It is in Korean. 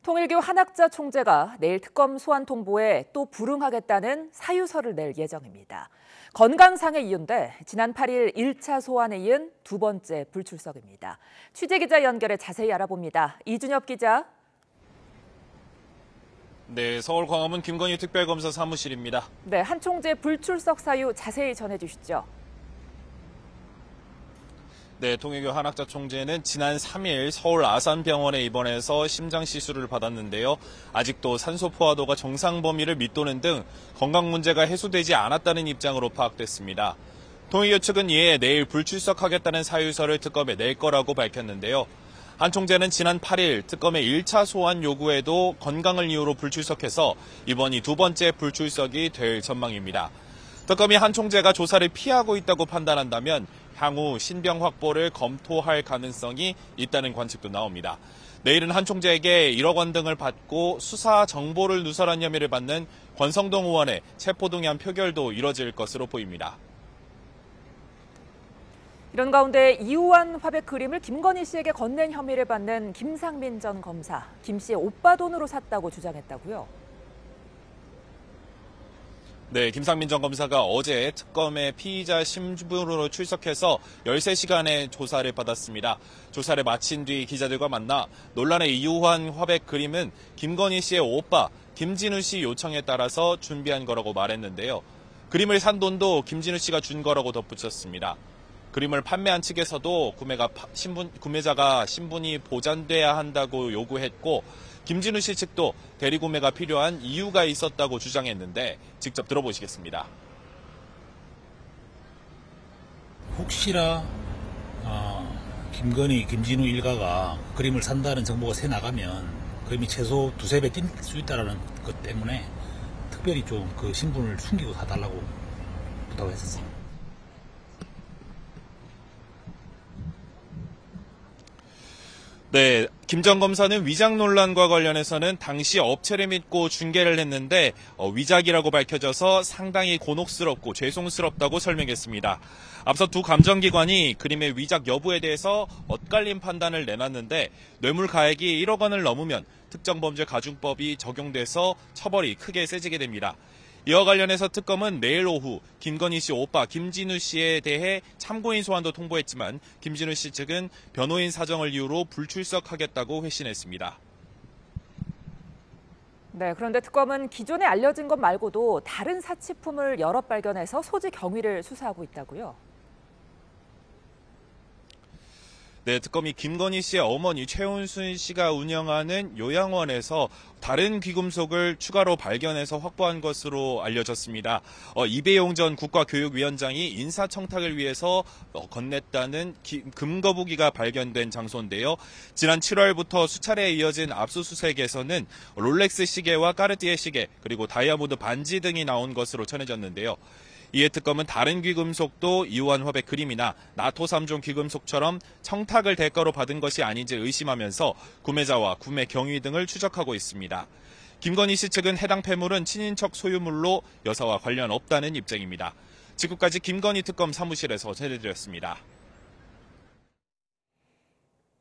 통일교 한학자 총재가 내일 특검 소환 통보에 또 불응하겠다는 사유서를 낼 예정입니다. 건강상의 이유인데 지난 8일 1차 소환에 이은 두 번째 불출석입니다. 취재기자 연결해 자세히 알아봅니다. 이준엽 기자. 네, 서울 광화문 김건희 특별검사 사무실입니다. 네, 한 총재 불출석 사유 자세히 전해주시죠. 네, 통일교 한학자 총재는 지난 3일 서울 아산병원에 입원해서 심장 시술을 받았는데요. 아직도 산소 포화도가 정상 범위를 밑도는 등 건강 문제가 해소되지 않았다는 입장으로 파악됐습니다. 통일교 측은 이에 내일 불출석하겠다는 사유서를 특검에 낼 거라고 밝혔는데요. 한 총재는 지난 8일 특검의 1차 소환 요구에도 건강을 이유로 불출석해서 이번이 두 번째 불출석이 될 전망입니다. 특검이 한 총재가 조사를 피하고 있다고 판단한다면 향후 신병 확보를 검토할 가능성이 있다는 관측도 나옵니다. 내일은 한 총재에게 1억 원 등을 받고 수사 정보를 누설한 혐의를 받는 권성동 의원의 체포동의안 표결도 이뤄질 것으로 보입니다. 이런 가운데 이우환 화백 그림을 김건희 씨에게 건넨 혐의를 받는 김상민 전 검사, 김 씨의 오빠 돈으로 샀다고 주장했다고요? 네, 김상민 전 검사가 어제 특검의 피의자 신분으로 출석해서 13시간의 조사를 받았습니다. 조사를 마친 뒤 기자들과 만나 논란의 이우환 화백 그림은 김건희 씨의 오빠 김진우 씨 요청에 따라서 준비한 거라고 말했는데요. 그림을 산 돈도 김진우 씨가 준 거라고 덧붙였습니다. 그림을 판매한 측에서도 구매자가 신분이 보장돼야 한다고 요구했고 김진우 씨 측도 대리구매가 필요한 이유가 있었다고 주장했는데 직접 들어보시겠습니다. 혹시나 김건희, 김진우 일가가 그림을 산다는 정보가 새 나가면 그림이 최소 두세 배 뛸 수 있다는 것 때문에 특별히 좀 그 신분을 숨기고 사달라고 부탁을 했었어요. 네, 김 전 검사는 위작 논란과 관련해서는 당시 업체를 믿고 중개를 했는데 위작이라고 밝혀져서 상당히 곤혹스럽고 죄송스럽다고 설명했습니다. 앞서 두 감정기관이 그림의 위작 여부에 대해서 엇갈린 판단을 내놨는데 뇌물 가액이 1억 원을 넘으면 특정범죄가중법이 적용돼서 처벌이 크게 세지게 됩니다. 이와 관련해서 특검은 내일 오후 김건희 씨 오빠 김진우 씨에 대해 참고인 소환도 통보했지만 김진우 씨 측은 변호인 사정을 이유로 불출석하겠다고 회신했습니다. 네, 그런데 특검은 기존에 알려진 것 말고도 다른 사치품을 여러 발견해서 소지 경위를 수사하고 있다고요? 네, 특검이 김건희 씨의 어머니 최은순 씨가 운영하는 요양원에서 다른 귀금속을 추가로 발견해서 확보한 것으로 알려졌습니다. 이배용 전 국가교육위원장이 인사청탁을 위해서 건넸다는 금거북이가 발견된 장소인데요. 지난 7월부터 수차례 이어진 압수수색에서는 롤렉스 시계와 까르띠에 시계 그리고 다이아몬드 반지 등이 나온 것으로 전해졌는데요. 이에 특검은 다른 귀금속도 이우환 화백 그림이나 나토 3종 귀금속처럼 청탁을 대가로 받은 것이 아닌지 의심하면서 구매자와 구매 경위 등을 추적하고 있습니다. 김건희 씨 측은 해당 폐물은 친인척 소유물로 여사와 관련 없다는 입장입니다. 지금까지 김건희 특검 사무실에서 전해드렸습니다.